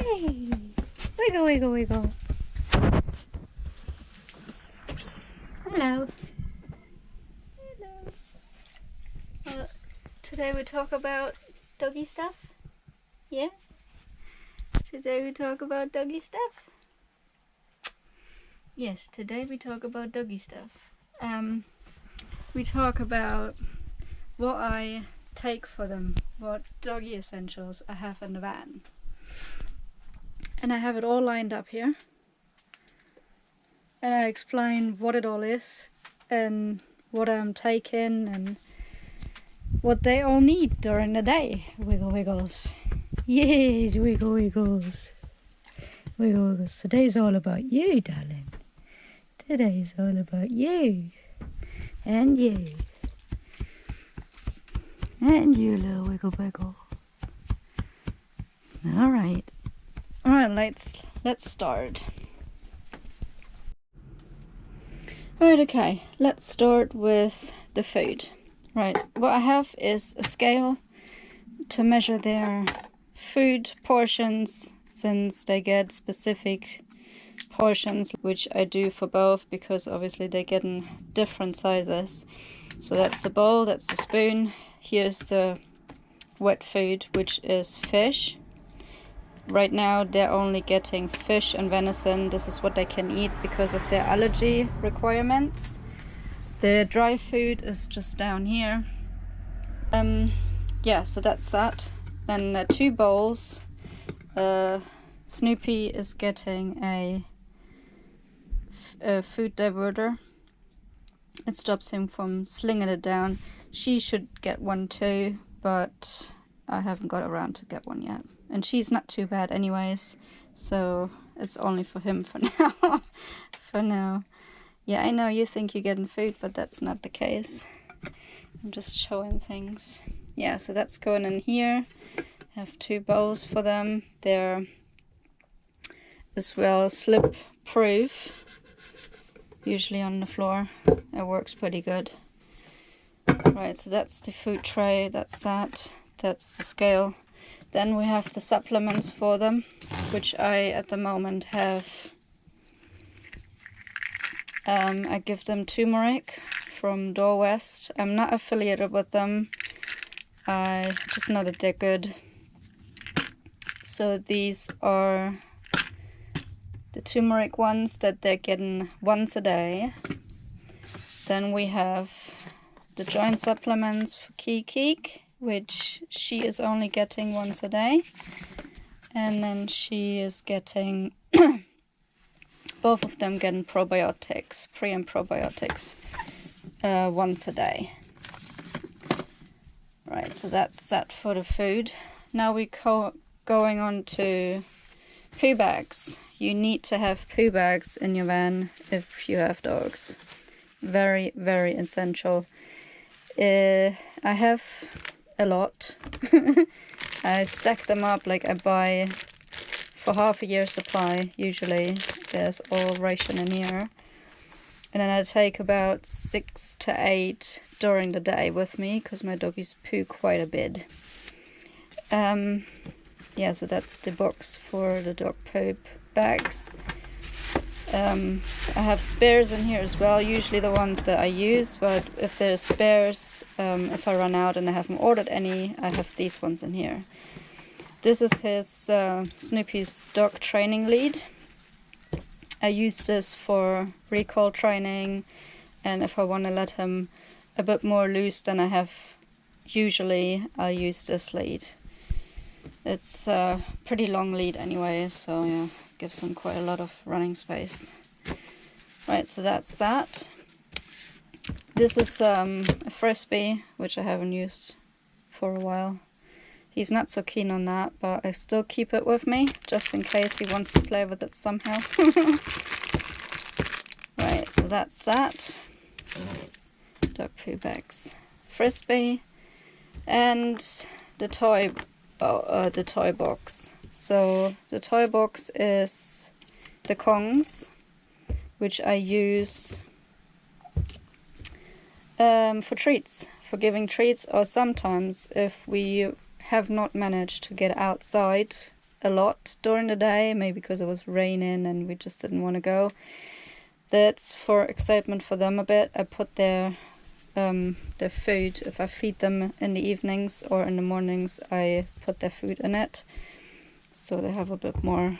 Yay! Wiggle, wiggle, wiggle. Hello. Hello. Today we talk about doggy stuff. Yeah? Today we talk about doggy stuff. Yes, today we talk about doggy stuff. We talk about what I take for them, what doggy essentials I have in the van. And I have it all lined up here. And I explain what it all is and what I'm taking and what they all need during the day. Wiggle wiggles. Yes, wiggle wiggles. Wiggle wiggles. Today's all about you, darling. Today's all about you. And you. And you, little wiggle wiggle. Alright. Alright, let's start. Right, okay. Let's start with the food. Right, what I have is a scale to measure their food portions, since they get specific portions, which I do for both because obviously they get in different sizes. So that's the bowl, that's the spoon. Here's the wet food, which is fish. Right now they're only getting fish and venison. This is what they can eat because of their allergy requirements. The dry food is just down here. Yeah, so that's that. Then 2 bowls. Snoopy is getting a food diverter. It stops him from slinging it down. She should get one too, but I haven't got around to get one yet. And she's not too bad anyways, so it's only for him for now. For now. Yeah, I know you think you're getting food, but that's not the case. I'm just showing things. Yeah, so that's going in here. I have 2 bowls for them. They're as well slip proof. Usually on the floor. It works pretty good. Right, so that's the food tray. That's that. That's the scale. Then we have the supplements for them, which I at the moment have. I give them turmeric from Door West. I'm not affiliated with them. I just know that they're good. So these are the turmeric ones that they're getting once a day. Then we have the joint supplements for Kiki, which she is only getting once a day. And then she is getting both of them getting probiotics, pre and probiotics, once a day. Right, so that's that for the food. Now we going on to poo bags. You need to have poo bags in your van if you have dogs. Very, very essential. I have a lot. I stack them up, like I buy for half a year's supply usually. There's all ration in here, and then I take about 6 to 8 during the day with me because my doggies poo quite a bit. Yeah, so that's the box for the dog poop bags. I have spares in here as well, usually the ones that I use, but if there's spares, if I run out and I haven't ordered any, I have these ones in here. This is his Snoopy's dog training lead. I use this for recall training, and if I want to let him a bit more loose than I have usually, I use this lead. It's a pretty long lead anyway, so yeah, gives him quite a lot of running space. Right, so that's that. This is a frisbee, which I haven't used for a while. He's not so keen on that, but I still keep it with me, just in case he wants to play with it somehow. Right, so that's that. Dog poo bags. Frisbee. And the toy box. So the toy box is the Kongs, which I use for treats, for giving treats, or sometimes if we have not managed to get outside a lot during the day, maybe because it was raining and we just didn't want to go. That's for excitement for them a bit. I put their food, if I feed them in the evenings or in the mornings, I put their food in it, so they have a bit more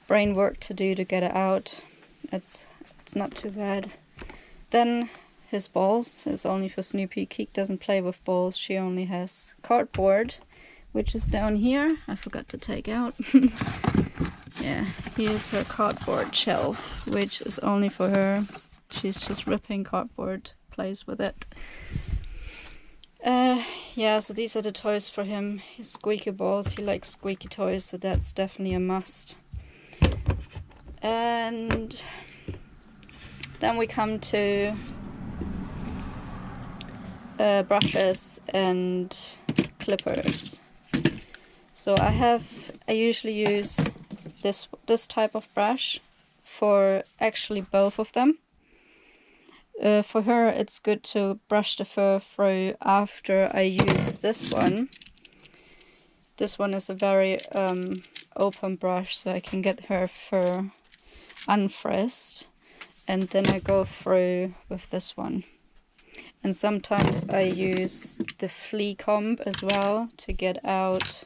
brain work to do to get it out. It's not too bad. Then his balls is only for Snoopy. Keek doesn't play with balls. She only has cardboard, which is down here. I forgot to take out. Yeah, here's her cardboard shelf, which is only for her. She's just ripping cardboard, plays with it. Yeah, so these are the toys for him. His squeaky balls. He likes squeaky toys, so that's definitely a must. And then we come to brushes and clippers. So I usually use this type of brush for actually both of them. For her, it's good to brush the fur through after I use this one. This one is a very open brush, so I can get her fur unfrizzed, and then I go through with this one. And sometimes I use the flea comb as well to get out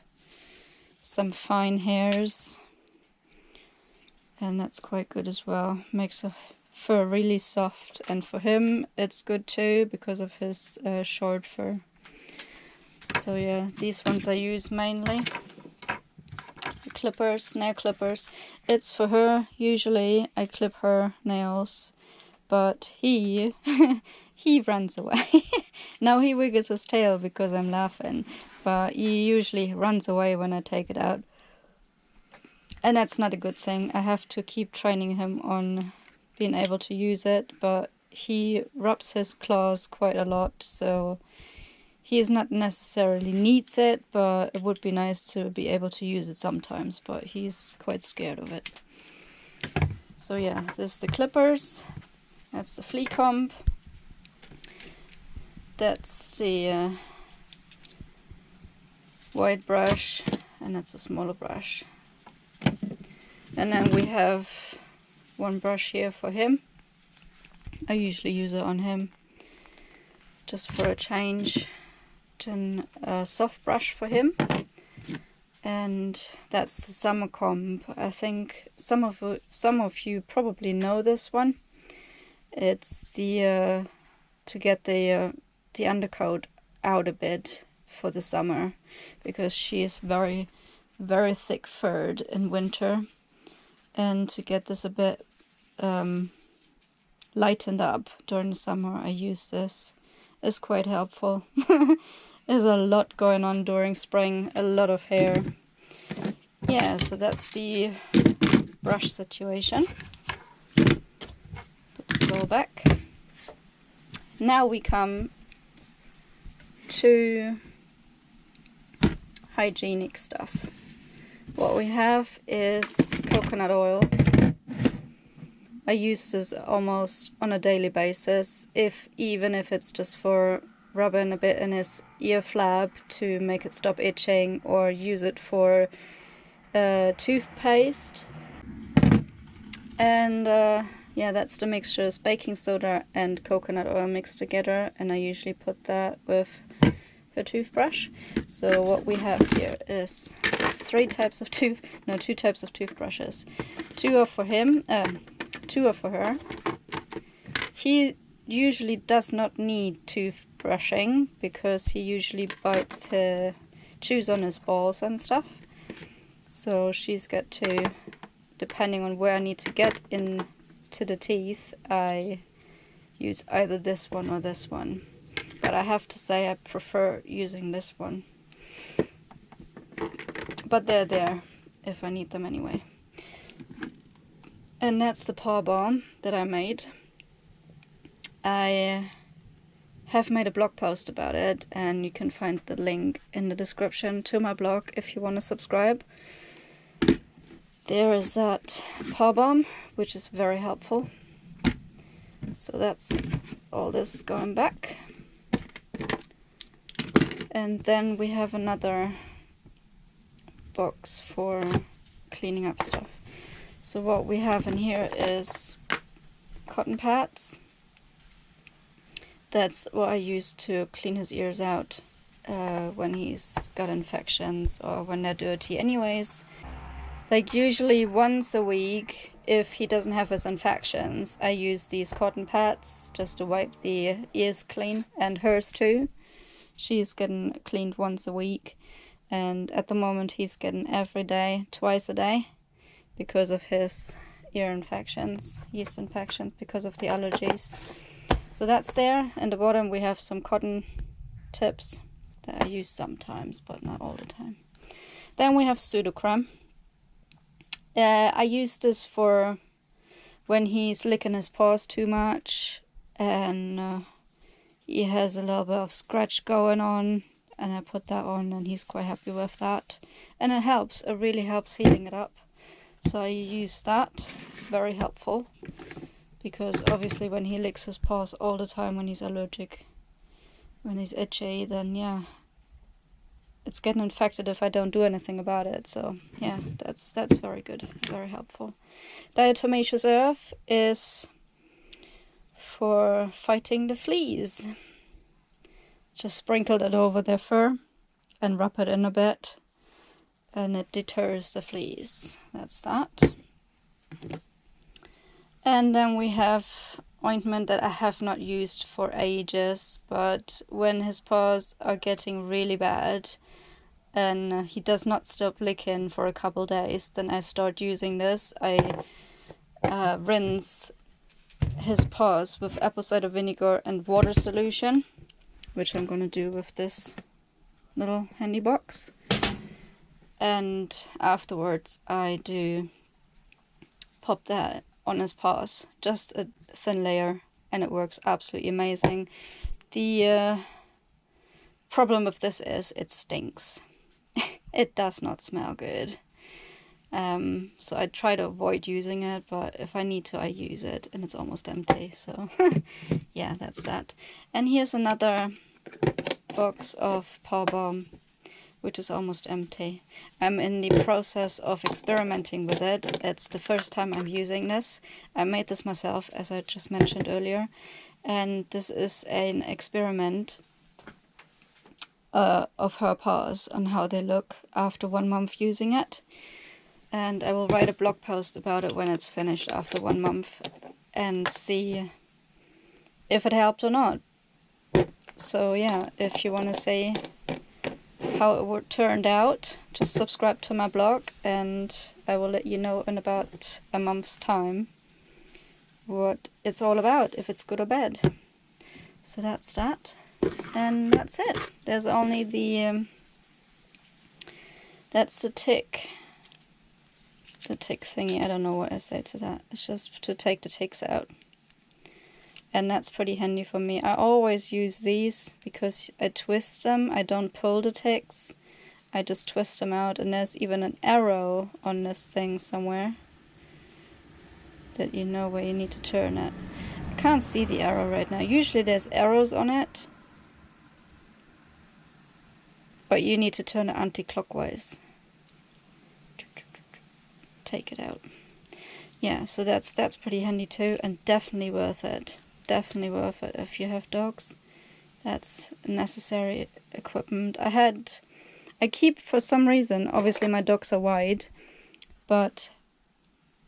some fine hairs, and that's quite good as well. Makes the fur really soft, and for him it's good too because of his short fur. So yeah, these ones I use mainly. Clippers, nail clippers. It's for her. Usually I clip her nails, but he he runs away. Now he wiggles his tail because I'm laughing, but he usually runs away when I take it out, and that's not a good thing. I have to keep training him on being able to use it, but he rubs his claws quite a lot, so he's not necessarily needs it, but it would be nice to be able to use it sometimes, but he's quite scared of it. So yeah, this is the clippers, that's the flea comb, that's the white brush, and that's a smaller brush. And then we have one brush here for him. I usually use it on him just for a change. Then a soft brush for him, and that's the summer comb. I think some of you probably know this one. It's the to get the undercoat out a bit for the summer, because she is very thick furred in winter, and to get this a bit lightened up during the summer, I use this. It's quite helpful. There's a lot going on during spring, a lot of hair. Yeah, so that's the brush situation. Put this all back. Now we come to hygienic stuff. What we have is coconut oil. I use this almost on a daily basis, even if it's just for rubbing a bit in his ear flap to make it stop itching, or use it for toothpaste. And yeah, that's the mixture. It's baking soda and coconut oil mixed together, and I usually put that with a toothbrush. So what we have here is two types of toothbrushes. Two are for him, two are for her. He usually does not need toothbrushing because he usually chews on his balls and stuff. So she's got to, depending on where I need to get into the teeth, I use either this one or this one. But I have to say I prefer using this one. But they're there if I need them anyway. And that's the paw balm that I made. I have made a blog post about it, and you can find the link in the description to my blog if you want to subscribe. There is that paw balm, which is very helpful. So that's all this going back. And then we have another box for cleaning up stuff. So what we have in here is cotton pads. That's what I use to clean his ears out when he's got infections or when they're dirty anyways. Like usually once a week, if he doesn't have his infections, I use these cotton pads just to wipe the ears clean, and hers too. She's getting cleaned once a week, and at the moment he's getting every day, twice a day, because of his ear infections, yeast infections, because of the allergies. So that's there. In the bottom we have some cotton tips that I use sometimes, but not all the time. Then we have pseudocreme. I use this for when he's licking his paws too much and he has a little bit of scratch going on, and I put that on and he's quite happy with that. And it helps, it really helps healing it up. So I use that, very helpful, because obviously when he licks his paws all the time when he's allergic, when he's itchy, then yeah, it's getting infected if I don't do anything about it. So yeah, that's very good, very helpful. Diatomaceous earth is for fighting the fleas. Just sprinkle it over their fur and rub it in a bit, and it deters the fleas. That's that. And then we have ointment that I have not used for ages, but when his paws are getting really bad and he does not stop licking for a couple days, then I start using this. I rinse his paws with apple cider vinegar and water solution, which I'm going to do with this little handy box. And afterwards I do pop that on his paws, just a thin layer, and it works absolutely amazing. The problem with this is it stinks. It does not smell good. So I try to avoid using it, but if I need to, I use it, and it's almost empty. So yeah, that's that. And here's another box of paw balm, which is almost empty. I'm in the process of experimenting with it. It's the first time I'm using this. I made this myself, as I just mentioned earlier, and this is an experiment of her paws on how they look after 1 month using it. And I will write a blog post about it when it's finished after 1 month and see if it helped or not. So yeah, if you want to see how it turned out, just subscribe to my blog and I will let you know in about a month's time what it's all about, if it's good or bad. So that's that, and that's it. There's only the that's the tick thingy. I don't know what I say to that. It's just to take the ticks out, and that's pretty handy for me. I always use these because I twist them. I don't pull the ticks, I just twist them out, and there's even an arrow on this thing somewhere that you know where you need to turn it. I can't see the arrow right now. Usually there's arrows on it, but you need to turn it anti-clockwise. Take it out. Yeah, so that's pretty handy too, and definitely worth it. Definitely worth it if you have dogs. That's necessary equipment. I keep, for some reason, obviously my dogs are wide, but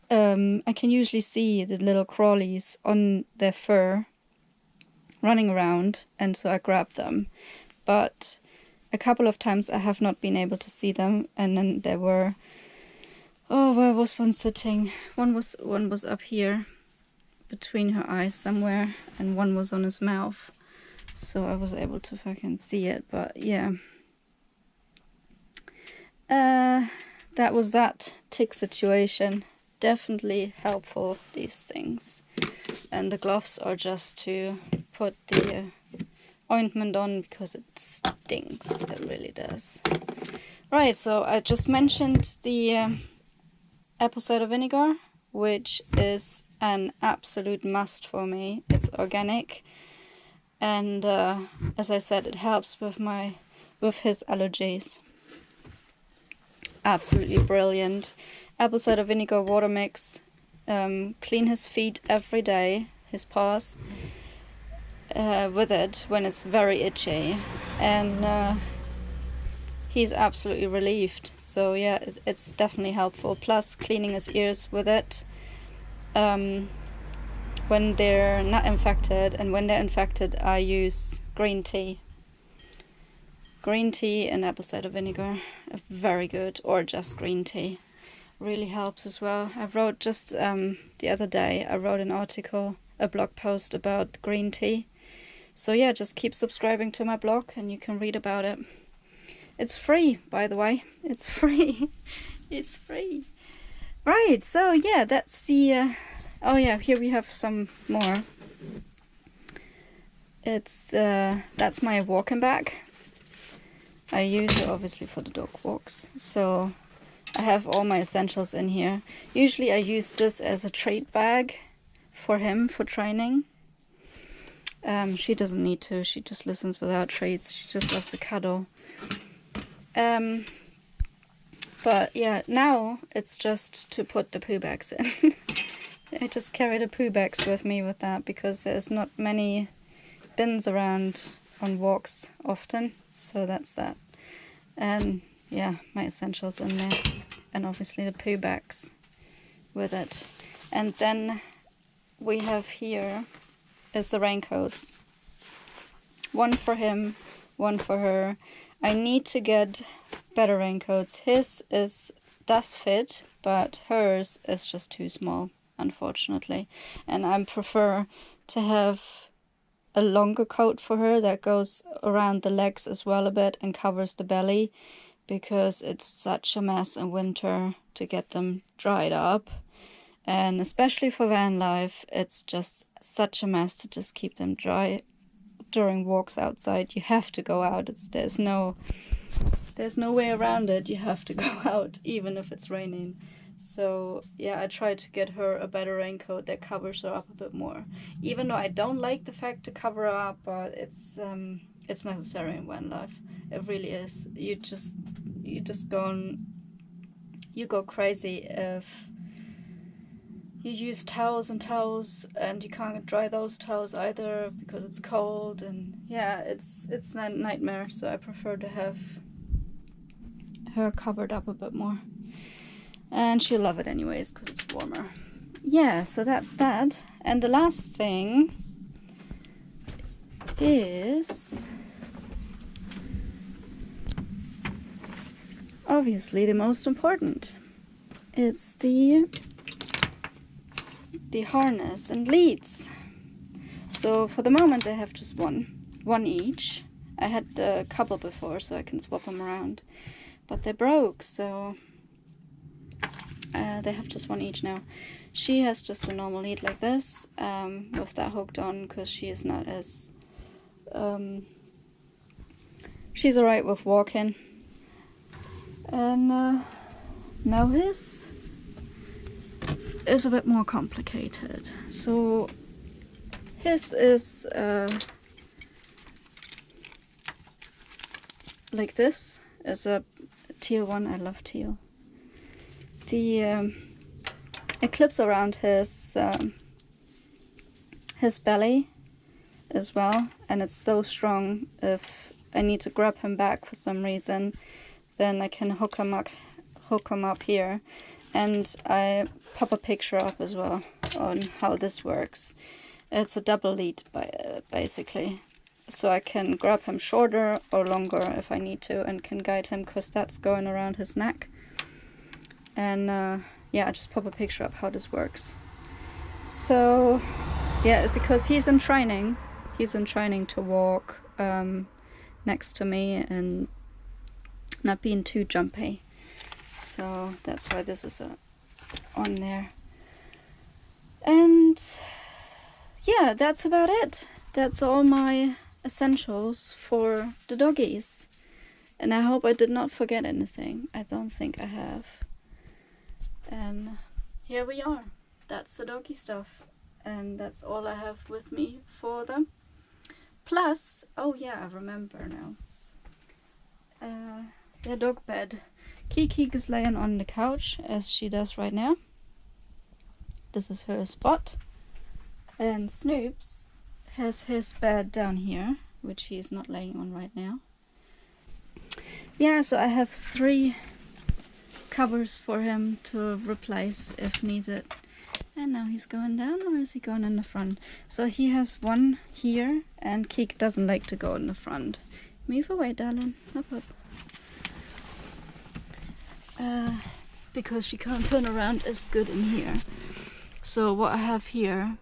I can usually see the little crawlies on their fur running around, and so I grab them. But a couple of times I have not been able to see them, and then there were, oh, where was one sitting? One was up here between her eyes somewhere, and one was on his mouth, so I was able to fucking see it. But yeah, that was that tick situation. Definitely helpful, these things. And the gloves are just to put the ointment on because it stinks. It really does. Right, so I just mentioned the apple cider vinegar, which is an absolute must for me. It's organic, and as I said, it helps with his allergies. absolutely brilliant. Apple cider vinegar water mix. Clean his feet every day, his paws, with it when it's very itchy, and he's absolutely relieved. So yeah, it's definitely helpful. Plus cleaning his ears with it when they're not infected, and when they're infected I use green tea and apple cider vinegar. Very good. Or just green tea really helps as well. I wrote just the other day, I wrote an article, a blog post about green tea. So yeah, just keep subscribing to my blog and you can read about it. It's free, by the way. It's free. It's free. Right, so yeah, that's the oh yeah, here we have some more. It's that's my walking bag. I use it obviously for the dog walks. So I have all my essentials in here. Usually I use this as a treat bag for him for training. She doesn't need to. She just listens without treats. She just loves to cuddle. But yeah, now it's just to put the poo bags in. I just carry the poo bags with me with that because there's not many bins around on walks often. So that's that. And yeah, my essentials in there. And obviously the poo bags with it. And then we have here is the raincoats. One for him, one for her. I need to get better raincoats. His does fit, but hers is just too small, unfortunately. And I prefer to have a longer coat for her that goes around the legs as well a bit and covers the belly, because it's such a mess in winter to get them dried up. And especially for van life, it's just such a mess to just keep them dry during walks outside. You have to go out. There's no way around it. You have to go out even if it's raining. So yeah, I try to get her a better raincoat that covers her up a bit more. Even though I don't like the fact to cover her up, but it's necessary in van life. It really is. You go crazy if you use towels and towels and you can't dry those towels either because it's cold, and yeah, it's a nightmare. So I prefer to have her covered up a bit more, and she'll love it anyways because it's warmer. Yeah, so that's that. And the last thing is obviously the most important. It's the harness and leads. So for the moment I have just one each. I had a couple before, so I can swap them around, but they broke, so they have just one each now. She has just a normal lead like this, with that hooked on, because she is not as she's alright with walking. And now his is a bit more complicated. So his is like this. Is a teal one. I love teal. The it clips around his belly as well, and it's so strong. If I need to grab him back for some reason, then I can hook him up here. And I pop a picture up as well on how this works. It's a double lead basically, so I can grab him shorter or longer if I need to, and can guide him, because that's going around his neck. And yeah, I just pop a picture up how this works. So yeah, because he's in training to walk next to me and not being too jumpy. So that's why this is on there. And yeah, that's about it. That's all my essentials for the doggies. And I hope I did not forget anything. I don't think I have. And here we are. That's the doggy stuff. And that's all I have with me for them. Plus, oh yeah, I remember now. The dog bed. Kiki is laying on the couch as she does right now. This is her spot. And Snoops has his bed down here, which he is not laying on right now. Yeah, so I have 3 covers for him to replace if needed. And now he's going down, or is he going in the front? So he has one here, and Kiki doesn't like to go in the front. Move away, darling. Up, up. Because she can't turn around as good in here. So what I have here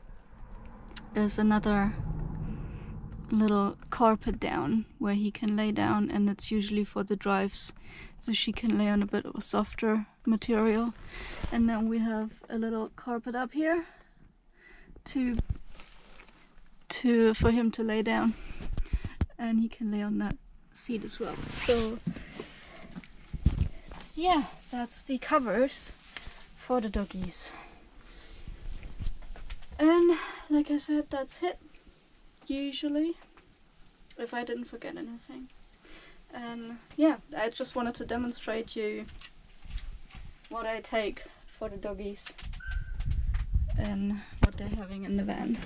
is another little carpet down where he can lay down, and it's usually for the drives, so she can lay on a bit of a softer material. And then we have a little carpet up here for him to lay down, and he can lay on that seat as well. So yeah, that's the covers for the doggies. And like I said, that's it, usually, if I didn't forget anything. And yeah, I just wanted to demonstrate you what I take for the doggies and what they're having in the van.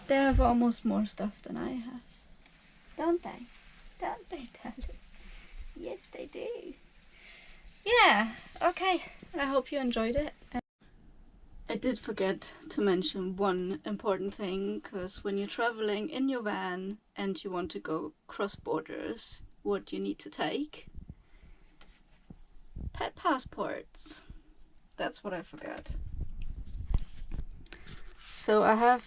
They have almost more stuff than I have, don't they? Don't they, darling? Yes, they do. Yeah, okay, I hope you enjoyed it. I did forget to mention one important thing, because when you're traveling in your van and you want to go cross borders, what you need to take? Pet passports. That's what I forgot. So I have,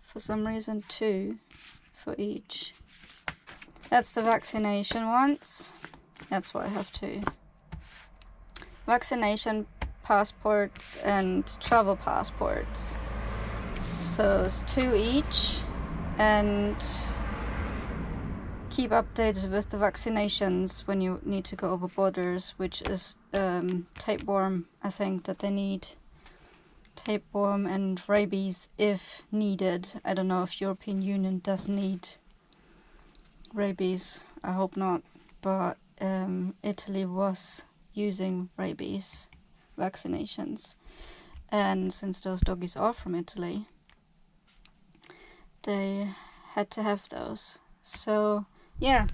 for some reason, 2 for each. That's the vaccination ones. That's what I have 2. Vaccination passports and travel passports. So it's 2 each, and keep updated with the vaccinations when you need to go over borders, which is tapeworm. I think that they need tapeworm and rabies if needed. I don't know if European Union does need rabies. I hope not, but Italy was using rabies vaccinations, and since those doggies are from Italy, they had to have those. So yeah,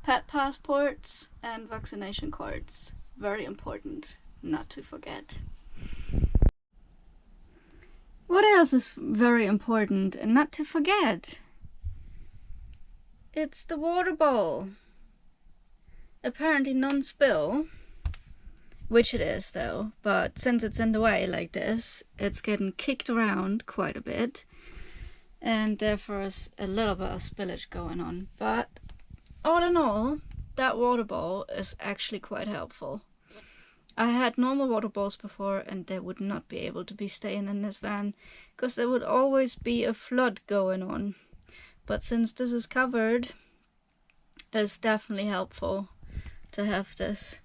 pet passports and vaccination cards, very important not to forget. What else is very important and not to forget? It's the water bowl. Apparently non-spill, which it is though, but since it's in the way like this, it's getting kicked around quite a bit, and therefore is a little bit of spillage going on. But all in all, that water bowl is actually quite helpful. I had normal water bowls before, and they would not be able to be staying in this van because there would always be a flood going on. But since this is covered, it's definitely helpful to have this.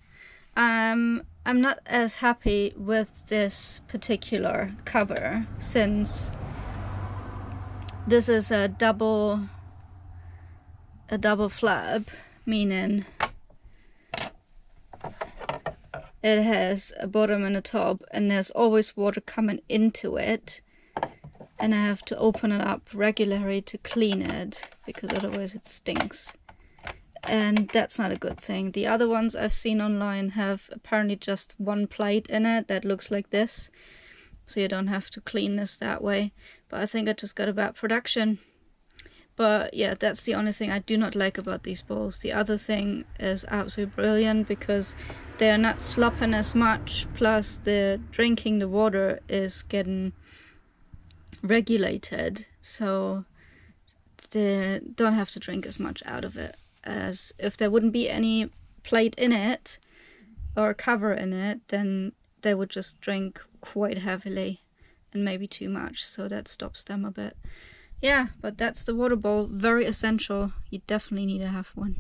I'm not as happy with this particular cover, since this is a double flap, meaning it has a bottom and a top, and there's always water coming into it, and I have to open it up regularly to clean it, because otherwise it stinks. And that's not a good thing. The other ones I've seen online have apparently just one plate in it that looks like this, so you don't have to clean this that way. But I think I just got a bad production. But yeah, that's the only thing I do not like about these bowls. The other thing is absolutely brilliant, because they're not slopping as much, plus the drinking the water is getting regulated, so they don't have to drink as much out of it as if there wouldn't be any plate in it or cover in it. Then they would just drink quite heavily and maybe too much, so that stops them a bit. Yeah, but that's the water bowl, very essential. You definitely need to have one.